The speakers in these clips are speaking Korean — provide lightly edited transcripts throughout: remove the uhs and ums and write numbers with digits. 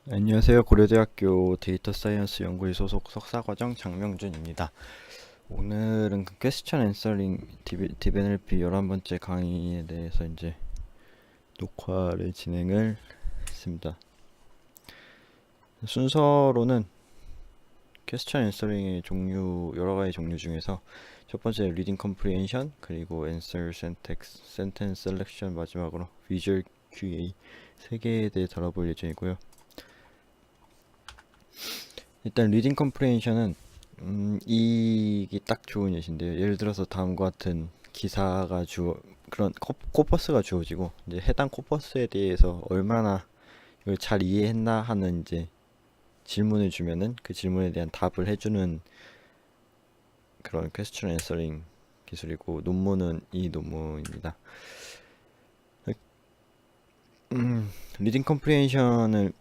안녕하세요. 고려대학교 데이터 사이언스 연구회 소속 석사과정 장명준입니다. 오늘은 그 퀘스천 앤서링 DBNLP 11번째 강의에 대해서 이제 녹화를 진행을 했습니다. 순서로는 퀘스천 앤서링의 종류, 여러 가지 종류 중에서 첫 번째 리딩 컴프리헨션, 그리고 앤서 센텍스, 센텐스 셀렉션, 마지막으로 비주얼 QA 세 개에 대해 다뤄볼 예정이고요. 일단 리딩 컴프레hension은 이게 딱 좋은 예시인데요. 예를 들어서 다음과 같은 기사가 그런 코퍼스가 주어지고 이제 해당 코퍼스에 대해서 얼마나 이걸 잘 이해했나 하는 이제 질문을 주면은 그 질문에 대한 답을 해주는 그런 퀘스천 앤서링 기술이고, 논문은 이 논문입니다. 리딩 컴프레hension을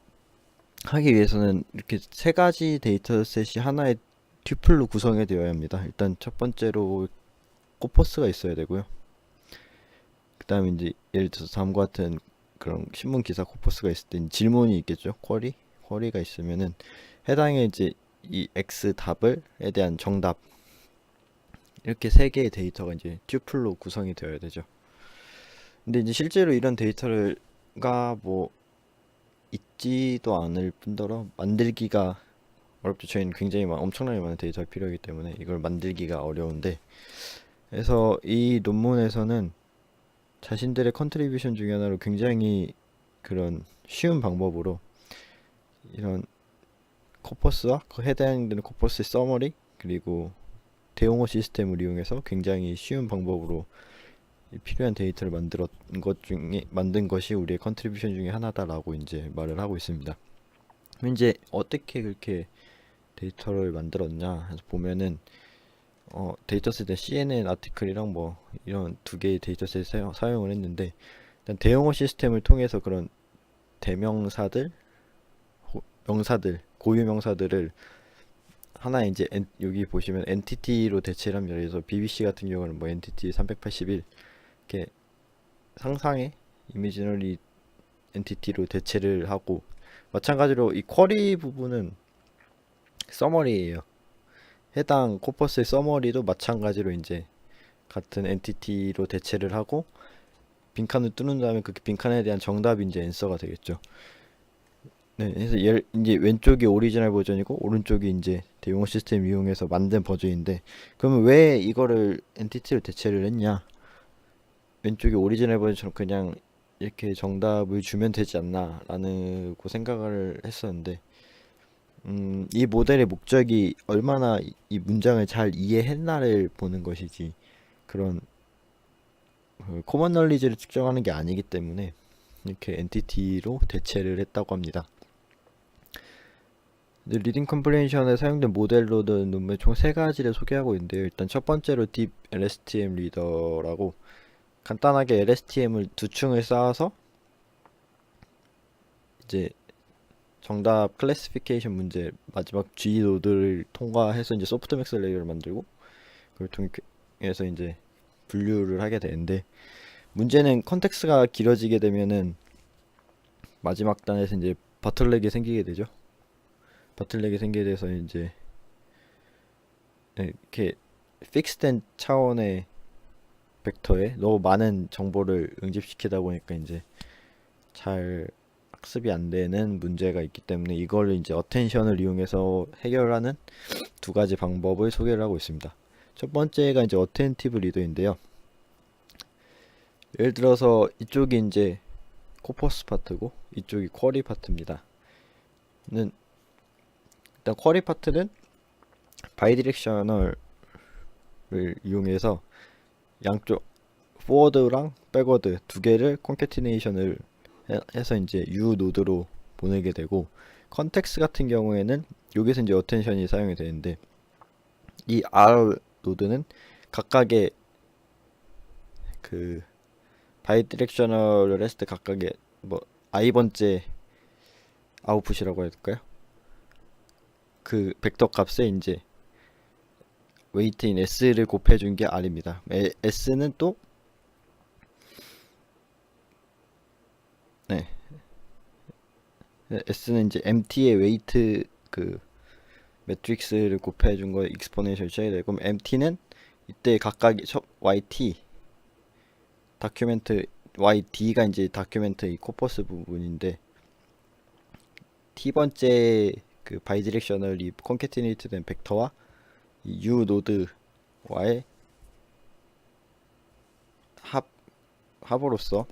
하기 위해서는 이렇게 세 가지 데이터셋이 하나의 튜플로 구성이 되어야 합니다. 일단 첫 번째로 코퍼스가 있어야 되고요. 그 다음에 이제 예를 들어서 다음과 같은 그런 신문 기사 코퍼스가 있을 때 질문이 있겠죠. 쿼리가 있으면은 해당의 이제 이 X 답을에 대한 정답, 이렇게 세 개의 데이터가 이제 튜플로 구성이 되어야 되죠. 근데 이제 실제로 이런 데이터가 뭐 있지도 않을 뿐더러 만들기가 어렵죠. 저희는 굉장히 엄청나게 많은 데이터가 필요하기 때문에 이걸 만들기가 어려운데, 그래서 이 논문에서는 자신들의 컨트리뷰션 중에 하나로 굉장히 그런 쉬운 방법으로 이런 코퍼스와 그 해당되는 코퍼스의 서머리, 그리고 대용어 시스템을 이용해서 굉장히 쉬운 방법으로 필요한 데이터를 만든 것이 우리의 컨트리뷰션 중에 하나다라고 이제 말을 하고 있습니다. 이제 어떻게 그렇게 데이터를 만들었냐 해서 보면은 데이터셋에 CNN 아티클이랑 뭐 이런 두 개의 데이터셋 사용을 했는데, 일단 대용어 시스템을 통해서 그런 대명사들, 명사들, 고유 명사들을 하나 이제 여기 보시면 엔티티로 대체를 합니다. 그래서 BBC 같은 경우는 뭐 엔티티 381 이렇게 상상의 이미지너리 엔티티로 대체를 하고, 마찬가지로 이 쿼리 부분은 서머리예요. 해당 코퍼스의 서머리도 마찬가지로 이제 같은 엔티티로 대체를 하고 빈칸을 뚫는 다음에 그 빈칸에 대한 정답이 이제 앤서가 되겠죠. 네, 그래서 이제 왼쪽이 오리지널 버전이고 오른쪽이 이제 대용어 시스템 이용해서 만든 버전인데, 그러면 왜 이거를 엔티티로 대체를 했냐? 왼쪽이 오리지널 버전처럼 그냥 이렇게 정답을 주면 되지 않나라는 생각을 했었는데, 이 모델의 목적이 얼마나 이 문장을 잘 이해했나를 보는 것이지, 그런 코먼 널리지를 측정하는 게 아니기 때문에 이렇게 엔티티로 대체를 했다고 합니다. 리딩 컴프레hension에 사용된 모델로는 논문 총 세 가지를 소개하고 있는데요. 일단 첫 번째로 딥 LSTM 리더라고, 간단하게 LSTM을 두 층을 쌓아서 이제 정답 클래시피케이션 문제 마지막 G 노드를 통과해서 이제 소프트맥스 레이어를 만들고 그걸 통해서 이제 분류를 하게 되는데, 문제는 컨텍스트가 길어지게 되면은 마지막 단에서 이제 바틀렉이 생기게 되죠. 바틀렉이 생기게 돼서 이제 이렇게 픽스된 차원의 벡터에 너무 많은 정보를 응집시키다 보니까 이제 잘 학습이 안 되는 문제가 있기 때문에 이걸 이제 어텐션을 이용해서 해결하는 두 가지 방법을 소개를 하고 있습니다. 첫 번째가 이제 어텐티브 리더인데요. 예를 들어서 이쪽이 이제 코퍼스 파트고 이쪽이 쿼리 파트입니다. 일단 쿼리 파트는 바이디렉셔널을 이용해서 양쪽 포워드랑 백워드 두 개를 콘캐티네이션을 해서 이제 U 노드로 보내게 되고, 컨텍스 같은 경우에는 여기서 이제 어텐션이 사용이 되는데, 이 R 노드는 각각의 그 바이디렉셔널을 했을 때 각각의 뭐 i번째 아웃풋이라고 해야 될까요? 그 벡터 값에 이제 웨이트인 S를 곱해준 게 R입니다. S는 또 네, S는 이제 MT의 웨이트 그 매트릭스를 곱해준 거에 익스포넨셜 쳐야 되고, 그럼 MT는 이때 각각 YT 다큐멘트 YD가 이제 다큐멘트 이 코퍼스 부분인데, T번째 그 바이디렉셔널이 콘캐티네이트 된 벡터와 이 U 노드와의 합으로서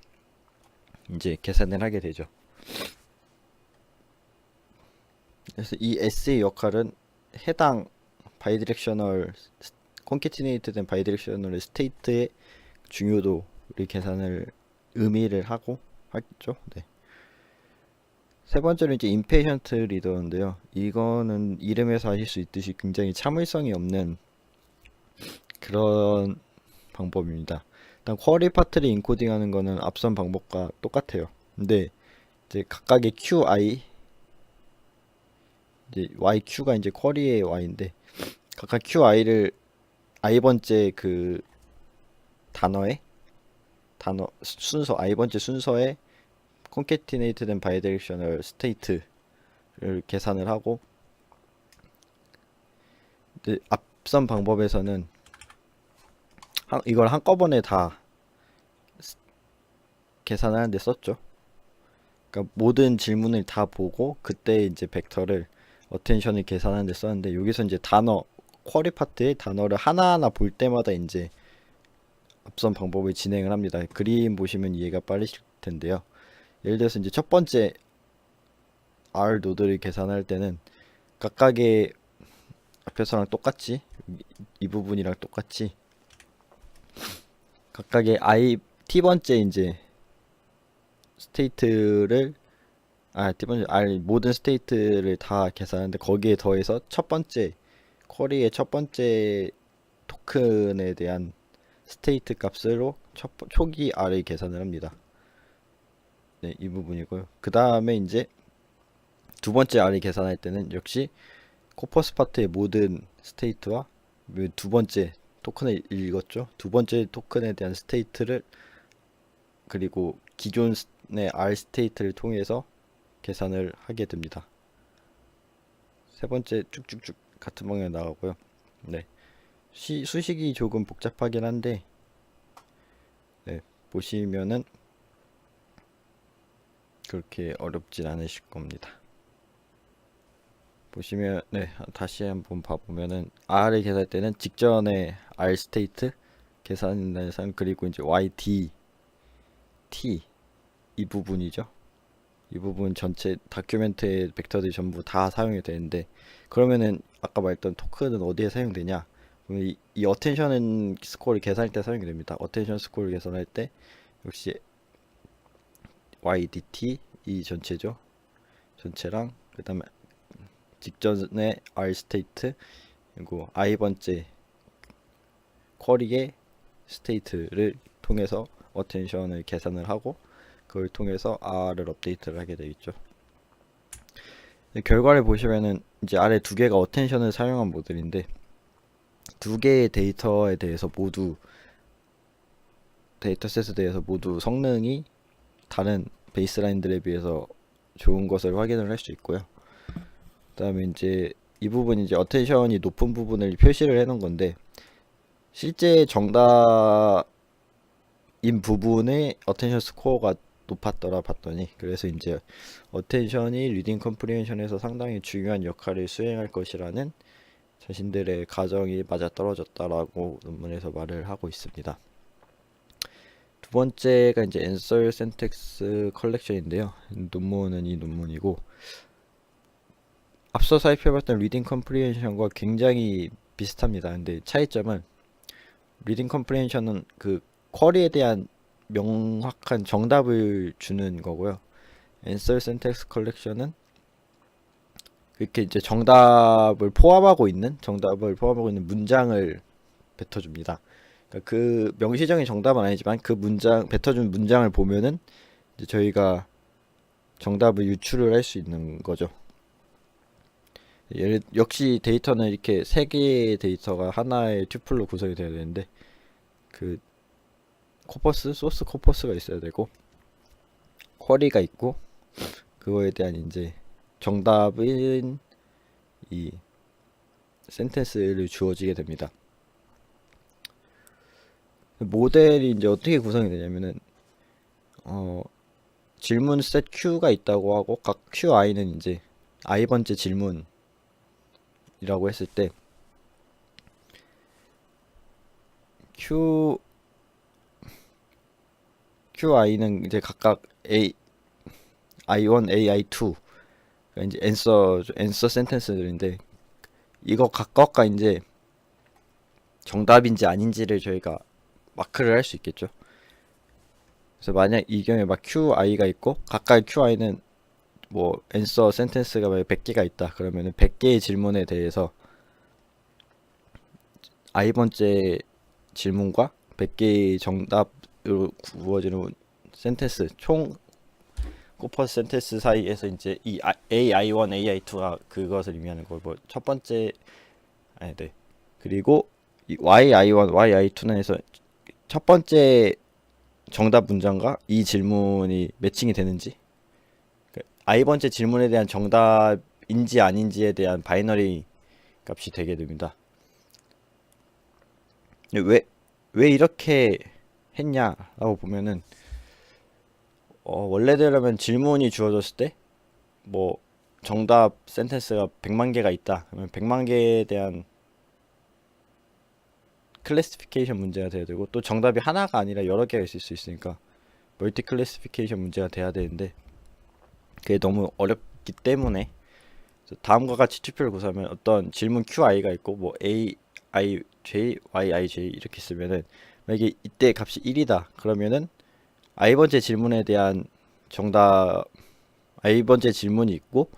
이제 계산을 하게 되죠. 그래서 이 S의 역할은 해당 바이디렉셔널 콘캐티네이트 된 바이디렉셔널 스테이트의 중요도를 계산을 의미를 하고 하겠죠. 네. 세 번째로 이제 임페이션트 리더인데요. 이거는 이름에서 아실 수 있듯이 굉장히 참을성이 없는 그런 방법입니다. 일단 쿼리 파트를 인코딩하는 거는 앞선 방법과 똑같아요. 근데 이제 각각의 QI 이제 YQ가 이제 쿼리의 Y인데, 각각 QI를 i번째 그 단어 순서 i번째 순서에 concatenated 된 bidirectional state를 계산을 하고, 앞선 방법에서는 이걸 한꺼번에 다 계산하는데 썼죠. 그러니까 모든 질문을 다 보고 그때 이제 벡터를 어텐션을 계산하는데 썼는데, 여기서 이제 쿼리 파트의 단어를 하나하나 볼 때마다 이제 앞선 방법을 진행을 합니다. 그림 보시면 이해가 빠르실 텐데요. 예를 들어서 이제 첫 번째 R 노드를 계산할 때는 각각의 앞에서랑 똑같이 이 부분이랑 똑같이 각각의 T번째 이제 스테이트를 T번째 모든 스테이트를 다 계산하는데, 거기에 더해서 첫 번째 쿼리의 첫 번째 토큰에 대한 스테이트 값으로 초기 R을 계산을 합니다. 네, 이 부분이고요. 그 다음에 이제 두 번째 R을 계산할 때는 역시 코퍼스 파트의 모든 스테이트와 두 번째 토큰을 읽었죠. 두 번째 토큰에 대한 스테이트를 그리고 기존의 R 스테이트를 통해서 계산을 하게 됩니다. 세 번째 쭉쭉쭉 같은 방향에 나가고요. 네, 수식이 조금 복잡하긴 한데, 네, 보시면은 그렇게 어렵진 않으실 겁니다. 보시면 네, 다시 한번 봐보면은 R을 계산할 때는 직전에 R 스테이트 계산한 그리고 이제 YD T 이 부분이죠. 이 부분 전체 다큐멘트의 벡터들이 전부 다 사용이 되는데, 그러면은 아까 말했던 토큰은 어디에 사용되냐? 그럼 이 어텐션 스코어를 계산할 때 사용이 됩니다. 어텐션 스코어를 계산할 때 역시 YDT 이 전체죠. 전체랑 그 다음에 직전에 R 스테이트 그리고 i번째 쿼리의 스테이트를 통해서 어텐션을 계산을 하고, 그걸 통해서 R을 업데이트를 하게 되겠죠. 결과를 보시면은 이제 아래 두 개가 어텐션을 사용한 모델인데, 두 개의 데이터에 대해서 모두 데이터셋에 대해서 모두 성능이 다른 베이스라인들에 비해서 좋은 것을 확인을 할 수 있고요. 그다음에 이제 이 부분 이제 어텐션이 높은 부분을 표시를 해 놓은 건데, 실제 정답인 부분의 어텐션 스코어가 높았더라 봤더니, 그래서 이제 어텐션이 리딩 컴프리hension에서 상당히 중요한 역할을 수행할 것이라는 자신들의 가정이 맞아떨어졌다라고 논문에서 말을 하고 있습니다. 두 번째가 이제 Answer Syntax Collection인데요. 논문은 이 논문이고, 앞서 살펴봤던 리딩 컴프리hension과 굉장히 비슷합니다. 근데 차이점은 리딩 컴프리hension은 그 쿼리에 대한 명확한 정답을 주는 거고요. Answer Syntax Collection은 이렇게 이제 정답을 포함하고 있는 문장을 뱉어줍니다. 그러니까 그 명시적인 정답은 아니지만 그 뱉어준 문장을 보면은 이제 저희가 정답을 유출을 할 수 있는 거죠. 역시 데이터는 이렇게 세 개의 데이터가 하나의 튜플로 구성이 되어야 되는데, 그 소스 코퍼스가 있어야 되고, 쿼리가 있고, 그거에 대한 이제 정답인 이 센텐스를 주어지게 됩니다. 모델이 이제 어떻게 구성이 되냐면은 질문 셋 Q가 있다고 하고 각 QI는 이제 i번째 질문이라고 했을 때 QI는 이제 각각 I1, AI2 그러니까 이제 answer 센텐스들인데 이거 각각과 이제 정답인지 아닌지를 저희가 마크를 할 수 있겠죠. 그래서 만약 이 경우에 막 QI가 있고 각각 QI는 뭐 answer 센텐스가 100개가 있다 그러면은 100개의 질문에 대해서 i번째 질문과 100개의 정답으로 구워지는 센텐스 총 코퍼스 센텐스 사이에서 이제 이 AI1, AI2가 그것을 의미하는 거고 뭐 첫 번째 아니 네 그리고 이 YI1, YI2는 해서 첫 번째 정답 문장과 이 질문이 매칭이 되는지 i번째 질문에 대한 정답인지 아닌지에 대한 바이너리 값이 되게 됩니다. 왜 이렇게 했냐라고 보면은 원래대로면 질문이 주어졌을 때 뭐 정답 센텐스가 100만 개가 있다. 그러면 100만 개에 대한 클래시피케이션 문제가 돼야 되고 또 정답이 하나가 아니라 여러 개가 있을 수 있으니까 멀티 클래시피케이션 문제가 돼야 되는데 그게 너무 어렵기 때문에 다음과 같이 투표를 구사하면 어떤 질문 QI가 있고 뭐 A, I, J, Y, I, J 이렇게 쓰면은 만약에 이때 값이 1이다 그러면은 I번째 질문에 대한 정답 I번째 질문이 있고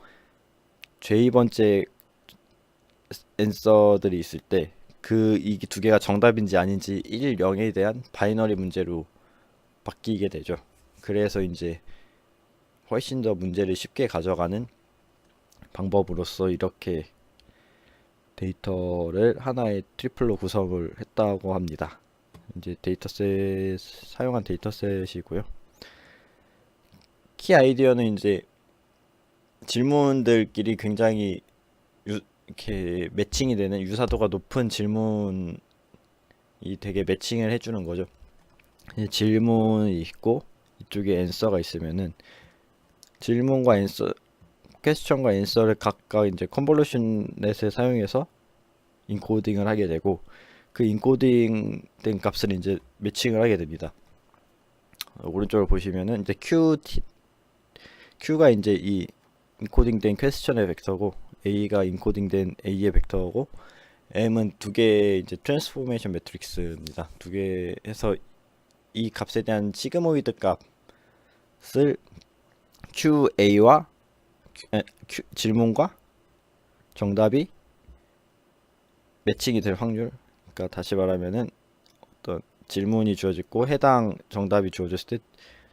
J번째 앤서들이 있을 때 이 두 개가 정답인지 아닌지 1, 0에 대한 바이너리 문제로 바뀌게 되죠. 그래서 이제 훨씬 더 문제를 쉽게 가져가는 방법으로서 이렇게 데이터를 하나의 트리플로 구성을 했다고 합니다. 이제 데이터셋 사용한 데이터셋이고요. 키 아이디어는 이제 질문들끼리 굉장히 이렇게 매칭이 되는 유사도가 높은 질문이 되게 매칭을 해주는 거죠. 질문이 있고 이쪽에 앤서가 있으면은 질문과 앤서, 퀘스천과 앤서를 각각 이제 컨볼루션 넷을 사용해서 인코딩을 하게 되고 그 인코딩 된 값을 이제 매칭을 하게 됩니다. 오른쪽을 보시면은 이제 Q가 이제 이 인코딩된 퀘스천의 벡터고 A가 인코딩된 A의 벡터고 M은 두 개의 이제 트랜스포메이션 매트릭스입니다. 두 개 해서 이 값에 대한 시그모이드 값을 QA와 질문과 정답이 매칭이 될 확률. 그러니까 다시 말하면은 어떤 질문이 주어졌고 해당 정답이 주어졌을 때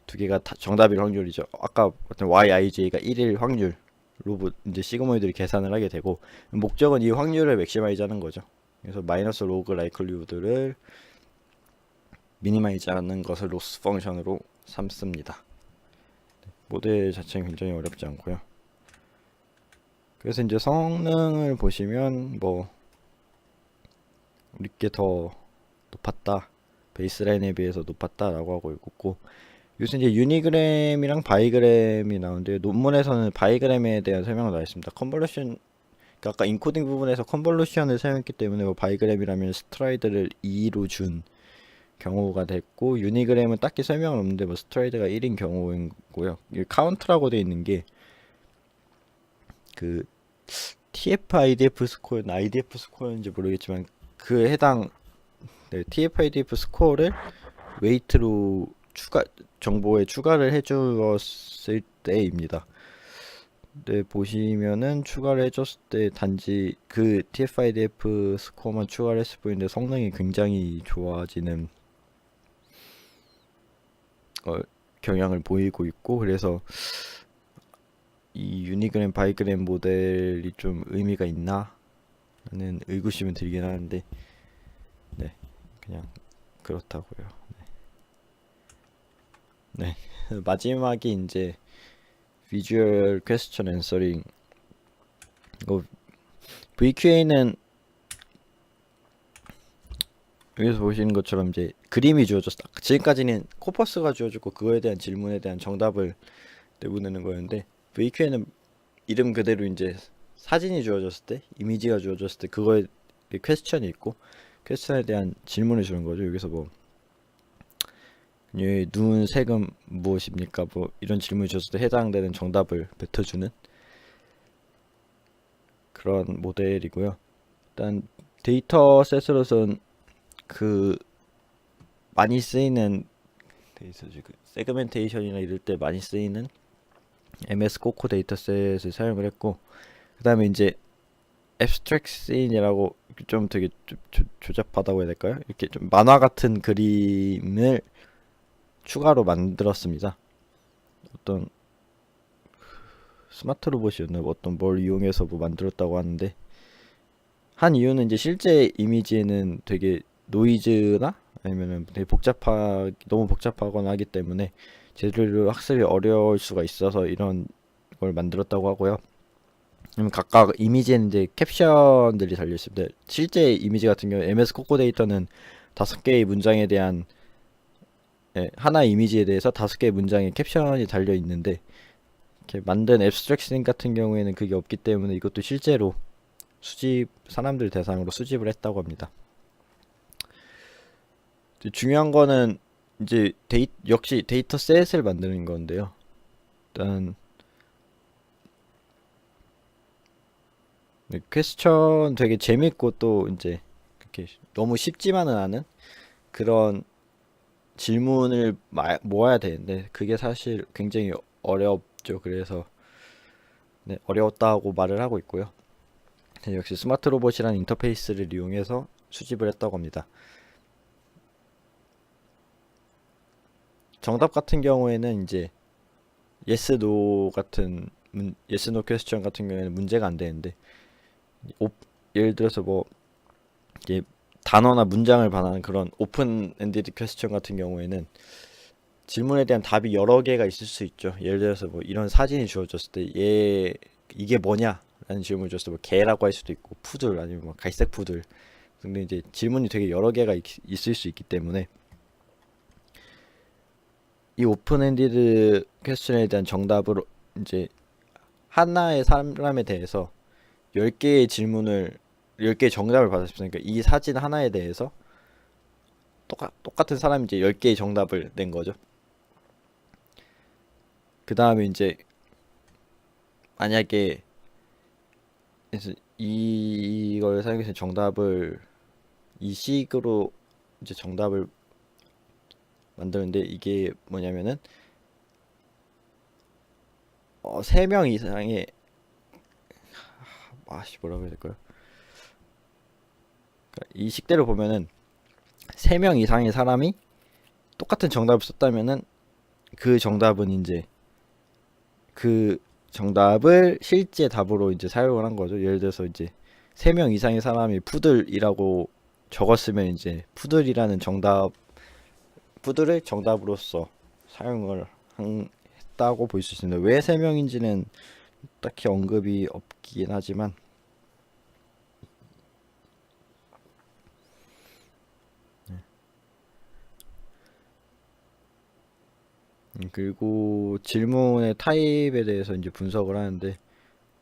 두 개가 다 정답일 확률이죠. 아까 어떤 YIJ가 1일 확률로 이제 시그모이드를 계산을 하게 되고 목적은 이 확률을 맥시마이즈 하는 거죠. 그래서 마이너스 로그 라이클리후드를 미니마이즈 하는 것을 로스 펑션으로 삼습니다. 모델 자체는 굉장히 어렵지 않고요. 그래서 이제 성능을 보시면 뭐 우리 게 더 높았다, 베이스라인에 비해서 높았다라고 하고 있고 요새 이제 유니그램이랑 바이그램이 나오는데 논문에서는 바이그램에 대한 설명을 나와 있습니다. 컨볼루션 그러니까 아까 인코딩 부분에서 컨볼루션을 사용했기 때문에 뭐 바이그램이라면 스트라이드를 2로 준 경우가 됐고 유니그램은 딱히 설명은 없는데 뭐 스트라이드가 1인 경우이고요. 카운트라고 되어 있는 게 그 TF IDF 스코어나 IDF 스코어인지 모르겠지만 그 해당 TF IDF 스코어를 웨이트로 정보에 추가를 해주었을 때입니다. 네, 보시면은 추가를 해줬을 때 단지 그 TF-IDF 스코어만 추가를 했을 뿐인데 성능이 굉장히 좋아지는 경향을 보이고 있고 그래서 이 유니그램 바이그램 모델이 좀 의미가 있나 하는 의구심은 들긴 하는데 네 그냥 그렇다고요. 네. 마지막이 이제 비주얼 퀘스천 앤서링. VQA는 여기서 보시는 것처럼 이제 그림이 주어졌어. 지금까지는 코퍼스가 주어졌고 그거에 대한 질문에 대한 정답을 내보내는 거였는데, VQA는 이름 그대로 이제 사진이 주어졌을 때, 이미지가 주어졌을 때 그거에 퀘스천이 있고 퀘스천에 대한 질문을 주는 거죠. 여기서 뭐 눈 색은 무엇입니까? 뭐 이런 질문을 줬을 때 해당되는 정답을 뱉어주는 그런 모델이고요. 일단 데이터셋으로선 그 많이 쓰이는 그 세그멘테이션이나 이럴 때 많이 쓰이는 MS 코코 데이터셋을 사용을 했고, 그 다음에 이제 앱스트랙신이라고 좀 되게 조잡하다고 해야 될까요? 이렇게 좀 만화 같은 그림을 추가로 만들었습니다. 어떤 스마트 로봇이었나 어떤 뭘 이용해서 뭐 만들었다고 하는데, 한 이유는 이제 실제 이미지에는 되게 노이즈나 아니면은 되게 너무 복잡하거나 하기 때문에 제대로 학습이 어려울 수가 있어서 이런 걸 만들었다고 하고요. 각각 이미지에는 이제 캡션들이 달려 있습니다. 실제 이미지 같은 경우 MS 코코 데이터는 5개의 문장에 대한 하나의 이미지에 대해서 5개의 문장의 캡션이 달려 있는데, 이렇게 만든 앱스트랙션 같은 경우에는 그게 없기 때문에 이것도 실제로 사람들 대상으로 수집을 했다고 합니다. 중요한 거는 이제 역시 데이터셋을 만드는 건데요. 일단 퀘스천 되게 재밌고 또 이제 그렇게 너무 쉽지만은 않은 그런 질문을 모아야 되는데 그게 사실 굉장히 어렵죠. 그래서 어려웠다고 말을 하고 있고요. 역시 스마트 로봇이라는 인터페이스를 이용해서 수집을 했다고 합니다. 정답 같은 경우에는 이제 yes no yes no 퀘스천 같은 경우에는 문제가 안 되는데, 예를 들어서 뭐 이게 단어나 문장을 반하는 그런 오픈 엔디드 퀘스천 같은 경우에는 질문에 대한 답이 여러 개가 있을 수 있죠. 예를 들어서 뭐 이런 사진이 주어졌을 때 이게 뭐냐 라는 질문을 줬을 때 뭐 개라고 할 수도 있고 푸들 아니면 뭐 갈색 푸들. 근데 이제 질문이 되게 여러 개가 있을 수 있기 때문에 이 오픈 엔디드 퀘스천에 대한 정답으로 이제 하나의 사람에 대해서 10개의 질문을 10개의 정답을 받았습니다. 그러니까 이 사진 하나에 대해서 똑같은 사람이 이제 10개의 정답을 낸 거죠. 그 다음에 이제 만약에 그래서 이걸 사용해서 이 식으로 이제 정답을 만드는데, 이게 뭐냐면은 3명 이상의 뭐라고 해야 될까요? 그러니까 이 식대로 보면은 3명 이상의 사람이 똑같은 정답을 썼다면은 그 정답은 이제 그 정답을 실제 답으로 이제 사용을 한 거죠. 예를 들어서 이제 3명 이상의 사람이 푸들이라고 적었으면 이제 푸들을 정답으로서 사용을 했다고 볼 수 있습니다. 왜 3명인지는 딱히 언급이 없긴 하지만 그리고 질문의 타입에 대해서 이제 분석을 하는데,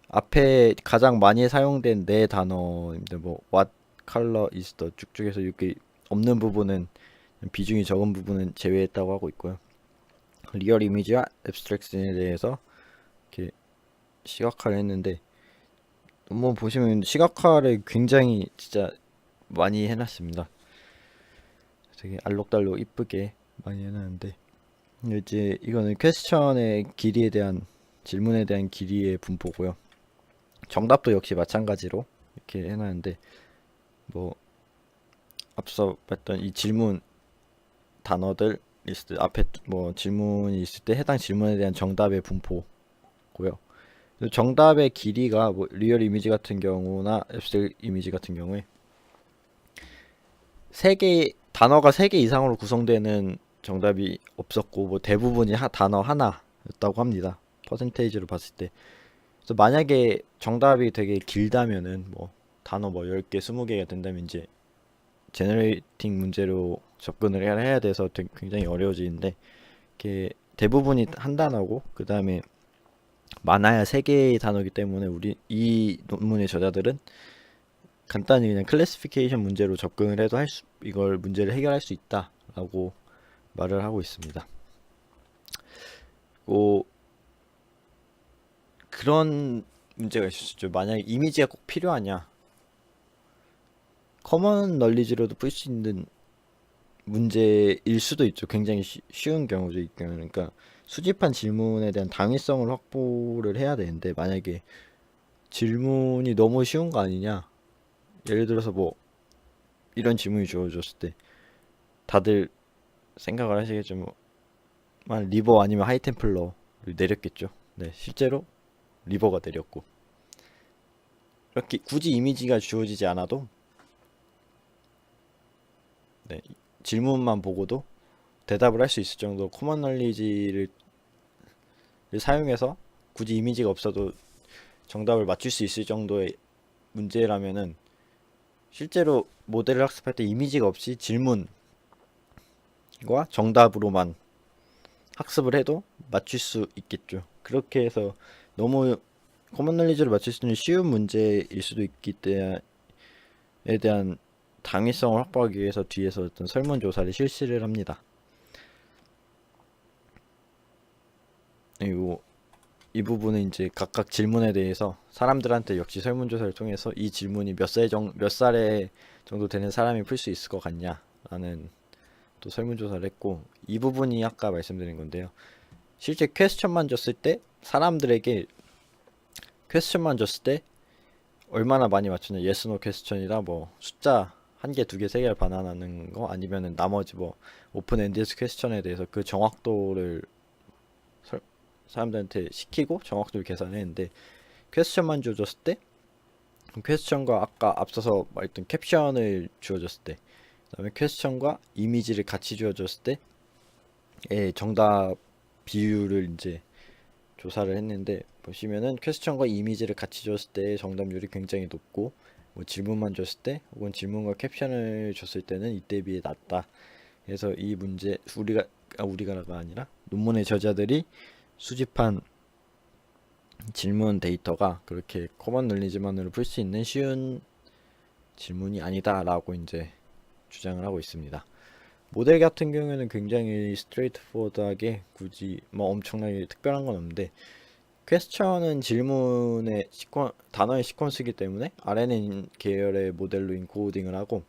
앞에 가장 많이 사용된 네 단어인데 뭐 what color is the 쭉쭉해서 이렇게 없는 부분은 비중이 적은 부분은 제외했다고 하고 있고요. 리얼 이미지와 앱스트랙션에 대해서 이렇게 시각화를 했는데, 한번 보시면 시각화를 굉장히 진짜 많이 해놨습니다. 되게 알록달록 이쁘게 많이 해놨는데, 이제 이거는 퀘스천의 질문에 대한 길이의 분포고요. 정답도 역시 마찬가지로 이렇게 해놨는데, 뭐 앞서 봤던 이 질문 단어들 리스트 앞에 뭐 질문이 있을 때 해당 질문에 대한 정답의 분포고요. 정답의 길이가 뭐 리얼 이미지 같은 경우나 앱스트랙 이미지 같은 경우에 단어가 3개 이상으로 구성되는 정답이 없었고, 뭐 대부분이 단어 하나였다고 합니다. 퍼센테이지로 봤을 때. 그래서 만약에 정답이 되게 길다면은 뭐 단어 뭐 10개, 20개가 된다면 이제 제너레이팅 문제로 접근을 해야 돼서 굉장히 어려워지는데, 이렇게 대부분이 한 단어고 그 다음에 많아야 3개의 단어이기 때문에 우리 이 논문의 저자들은 간단히 그냥 클래시피케이션 문제로 접근을 해도 이걸 문제를 해결할 수 있다라고 말을 하고 있습니다. 그런 문제가 있었죠. 만약에 이미지가 꼭 필요하냐? 커먼 널리지로도 풀 수 있는 문제일 수도 있죠. 굉장히 쉬운 경우죠. 이 경우는. 그러니까 수집한 질문에 대한 당위성을 확보를 해야 되는데, 만약에 질문이 너무 쉬운 거 아니냐? 예를 들어서 뭐 이런 질문이 주어졌을 때 다들 생각을 하시겠죠. 만 리버 아니면 하이템플러를 내렸겠죠. 네, 실제로 리버가 내렸고, 이렇게 굳이 이미지가 주어지지 않아도 네, 질문만 보고도 대답을 할 수 있을 정도 코먼 널리지를 사용해서 굳이 이미지가 없어도 정답을 맞출 수 있을 정도의 문제라면은, 실제로 모델을 학습할 때 이미지가 없이 질문과 정답으로만 학습을 해도 맞출 수 있겠죠. 그렇게 해서 너무 코먼 널리지를 맞출 수 있는 쉬운 문제일 수도 있기 때문에 대한 당위성을 확보하기 위해서 뒤에서 어떤 설문조사를 실시를 합니다. 그리고 이 부분은 이제 각각 질문에 대해서 사람들한테 역시 설문조사를 통해서 이 질문이 몇 살에 정도 되는 사람이 풀 수 있을 것 같냐라는 또 설문조사를 했고, 이 부분이 아까 말씀드린 건데요. 실제 퀘스천만 줬을 때 사람들에게 퀘스천만 줬을 때 얼마나 많이 맞추냐, yes, no 퀘스천이라 뭐 숫자 1개, 2개, 3개를 반환하는 거, 아니면은 나머지 뭐 오픈 엔디스 퀘스천에 대해서 그 정확도를 사람들한테 시키고 정확도를 계산했는데, 퀘스천만 주어졌을 때, 퀘스천과 아까 앞서서 말했던 캡션을 주어졌을 때, 그다음에 퀘스천과 이미지를 같이 주어졌을 때의 정답 비율을 이제 조사를 했는데, 보시면은 퀘스천과 이미지를 같이 줬을 때 정답률이 굉장히 높고, 뭐 질문만 줬을 때 혹은 질문과 캡션을 줬을 때는 이때 비해 낮다. 그래서 이 문제 우리가가 아니라 논문의 저자들이 수집한 질문 데이터가 그렇게 커먼 널리지만으로 풀 수 있는 쉬운 질문이 아니다라고 이제 주장을 하고 있습니다. 모델 같은 경우에는 굉장히 스트레이트포워드하게 굳이 뭐 엄청나게 특별한 건 없는데, 퀘스천은 질문의 단어의 시퀀스이기 때문에 RNN 계열의 모델로 인코딩을 하고,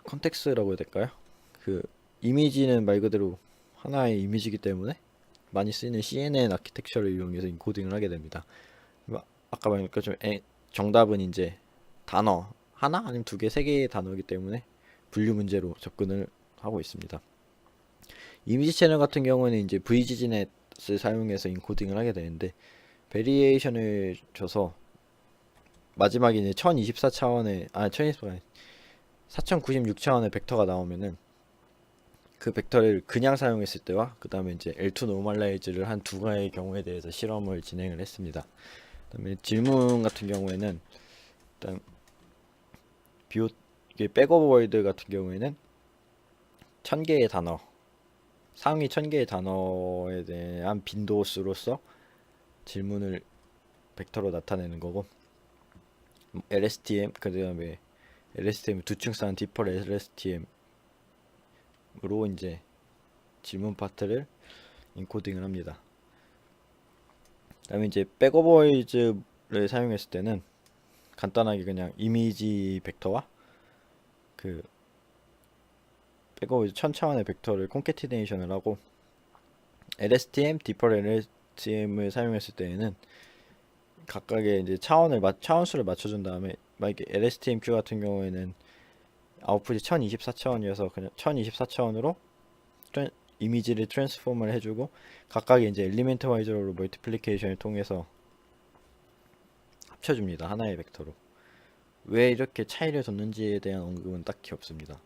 컨텍스트라고 해야 될까요? 그 이미지는 말 그대로 하나의 이미지이기 때문에 많이 쓰이는 CNN 아키텍처를 이용해서 인코딩을 하게 됩니다. 아까 말한 것처럼 정답은 이제 단어 하나 아니면 2개, 3개의 단어이기 때문에 분류 문제로 접근을 하고 있습니다. 이미지 채널 같은 경우는 이제 VGGNet을 사용해서 인코딩을 하게 되는데, 베리에이션을 줘서 마지막에 이제 1024차원의 4096차원의 벡터가 나오면은 그 벡터를 그냥 사용했을 때와 그 다음에 이제 L2 노멀라이즈를 한 두 가지의 경우에 대해서 실험을 진행을 했습니다. 그 다음에 질문 같은 경우에는 일단 백오버월드 같은 경우에는 1000개의 단어, 상위 1000개의 단어에 대한 빈도수로서 질문을 벡터로 나타내는 거고, LSTM 그 다음에 LSTM 두층 쌓은 디퍼 LSTM으로 이제 질문 파트를 인코딩을 합니다. 그다음에 이제 백오버웨이즈를 사용했을 때는 간단하게 그냥 이미지 벡터와 그 백오버웨이즈 1000차원의 벡터를 콘캐티네이션을 하고, LSTM, 디퍼 LSTM을 사용했을 때에는 각각의 이제 차원수를 맞춰준 다음에, 만약에 LSTMQ 같은 경우에는 아웃풋이 1024차원이어서 그냥 1024차원으로 이미지를 트랜스폼을 해주고, 각각의 이제 엘리멘트 와이저로 멀티플리케이션을 통해서 합쳐줍니다. 하나의 벡터로. 왜 이렇게 차이를 뒀는지에 대한 언급은 딱히 없습니다.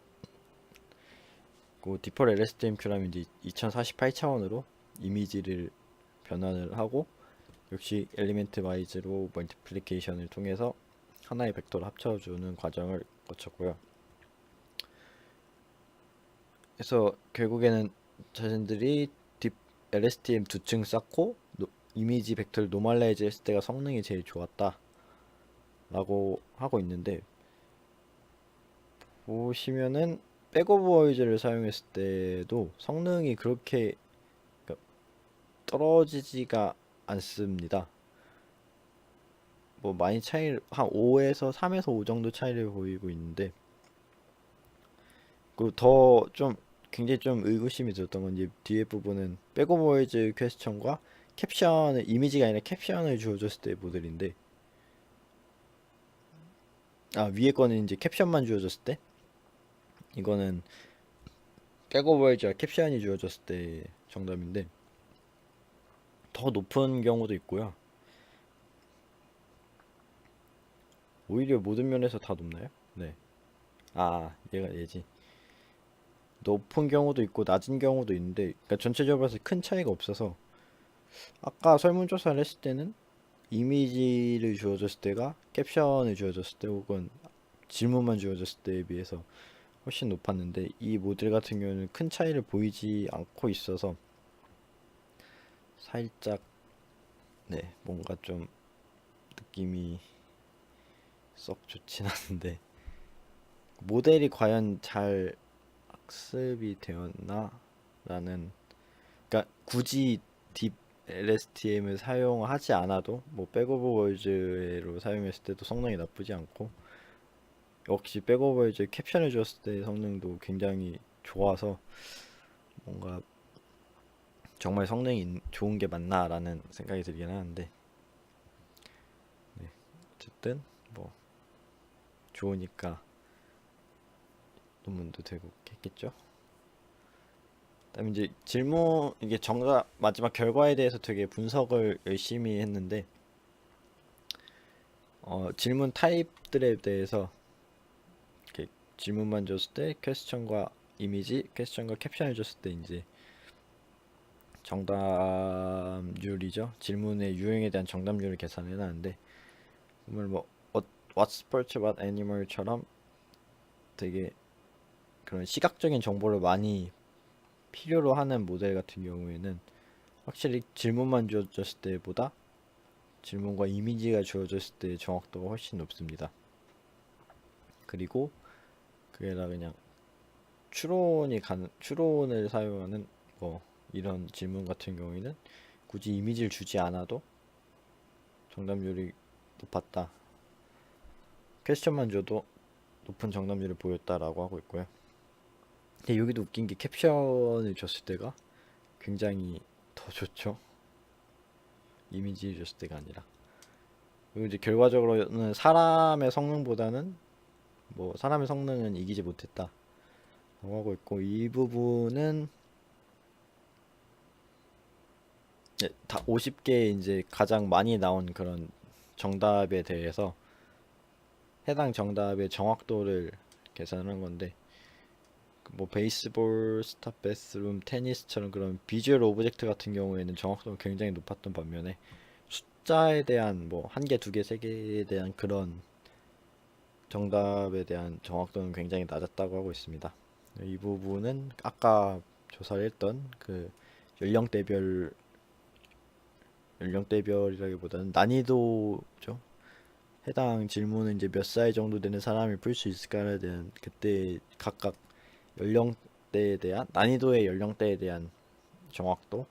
그 디폴 LSTMQ라면 이제 2048차원으로 이미지를 변환을 하고 역시 엘리멘트 와이즈로 멀티플리케이션을 통해서 하나의 벡터를 합쳐주는 과정을 거쳤고요. 그래서 결국에는 자신들이 딥 LSTM 두 층 쌓고 이미지 벡터를 노멀라이즈 했을 때가 성능이 제일 좋았다 라고 하고 있는데, 보시면은 백오버워이즈를 사용했을 때도 성능이 그렇게 떨어지지가 않습니다. 뭐 많이 차이, 한 5에서 3에서 5 정도 차이를 보이고 있는데, 그 더 좀 굉장히 좀 의구심이 들었던 건 이제 뒤에 부분은 백오버워이즈 퀘스천과 캡션을, 이미지가 아니라 캡션을 주어줬을 때 모델인데, 위에 거는 이제 캡션만 주어졌을 때, 이거는 백오버워이즈와 캡션이 주어졌을 때 정답인데, 더 높은 경우도 있고요. 오히려 모든 면에서 다 높나요? 네. 얘가 얘지. 높은 경우도 있고 낮은 경우도 있는데, 그러니까 전체적으로 봐서 큰 차이가 없어서, 아까 설문조사를 했을 때는 이미지를 주어줬을 때가 캡션을 주어줬을 때 혹은 질문만 주어졌을 때에 비해서 훨씬 높았는데, 이 모델 같은 경우는 큰 차이를 보이지 않고 있어서 살짝 뭔가 좀 느낌이 썩 좋진 않은데, 모델이 과연 잘 학습이 되었나 라는, 그러니까 굳이 딥 LSTM을 사용하지 않아도 뭐 백오버워즈로 사용했을 때도 성능이 나쁘지 않고, 역시 백오버워즈 캡션을 줬을 때 성능도 굉장히 좋아서 뭔가 정말 성능이 좋은 게 맞나 라는 생각이 들긴 하는데, 어쨌든 뭐 좋으니까 논문도 되고 했겠죠. 그다음에 이제 질문, 이게 정답 마지막 결과에 대해서 되게 분석을 열심히 했는데, 질문 타입들에 대해서 이렇게 질문만 줬을 때 퀘스천과 이미지, 퀘스천과 캡션을 줬을 때 이제 정답률이죠. 질문의 유형에 대한 정답률을 계산해 놨는데, 정말 뭐 What sport about animal처럼 되게 그런 시각적인 정보를 많이 필요로 하는 모델 같은 경우에는 확실히 질문만 주어졌을 때보다 질문과 이미지가 주어졌을 때 정확도가 훨씬 높습니다. 그리고 그게다 그냥 추론을 사용하는 뭐 이런 질문 같은 경우에는 굳이 이미지를 주지 않아도 정답률이 높았다. 퀘스천만 줘도 높은 정답률을 보였다라고 하고 있고요. 근데 여기도 웃긴 게 캡션을 줬을 때가 굉장히 더 좋죠. 이미지를 줬을 때가 아니라. 그리고 이제 결과적으로는 사람의 성능보다는 뭐 사람의 성능은 이기지 못했다 라고 하고 있고, 이 부분은 다 50개 이제 가장 많이 나온 그런 정답에 대해서 해당 정답의 정확도를 계산한 건데, 뭐 베이스볼, 스타 베스룸, 테니스처럼 그런 비주얼 오브젝트 같은 경우에는 정확도가 굉장히 높았던 반면에 숫자에 대한 뭐 한 개, 두 개, 세 개에 대한 그런 정답에 대한 정확도는 굉장히 낮았다고 하고 있습니다. 이 부분은 아까 조사를 했던 그 연령대별 연령대별이라기보다는 난이도죠. 해당 질문은 이제 몇 살 정도 되는 사람이 풀 수 있을까에 대한, 그때 각각 연령대에 대한 난이도의 연령대에 대한 정확도를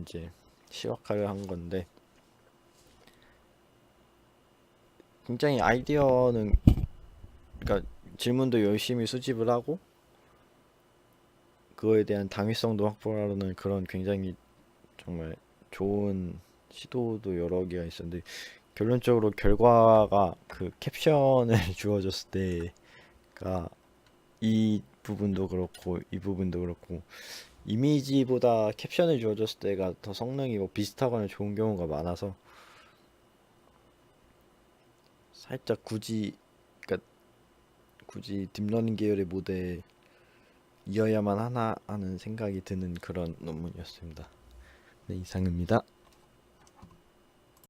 이제 시각화를 한 건데, 굉장히 아이디어는, 그러니까 질문도 열심히 수집을 하고 그거에 대한 당위성도 확보하려는 그런 굉장히 정말 좋은 시도도 여러 개가 있었는데, 결론적으로 결과가 그 캡션을 주어졌을 때가 이 부분도 그렇고 이 부분도 그렇고 이미지보다 캡션을 주어졌을 때가 더 성능이 뭐 비슷하거나 좋은 경우가 많아서, 살짝 굳이, 그러니까 굳이 딥러닝 계열의 모델 이어야만 하나 하는 생각이 드는 그런 논문이었습니다. 네, 이상입니다.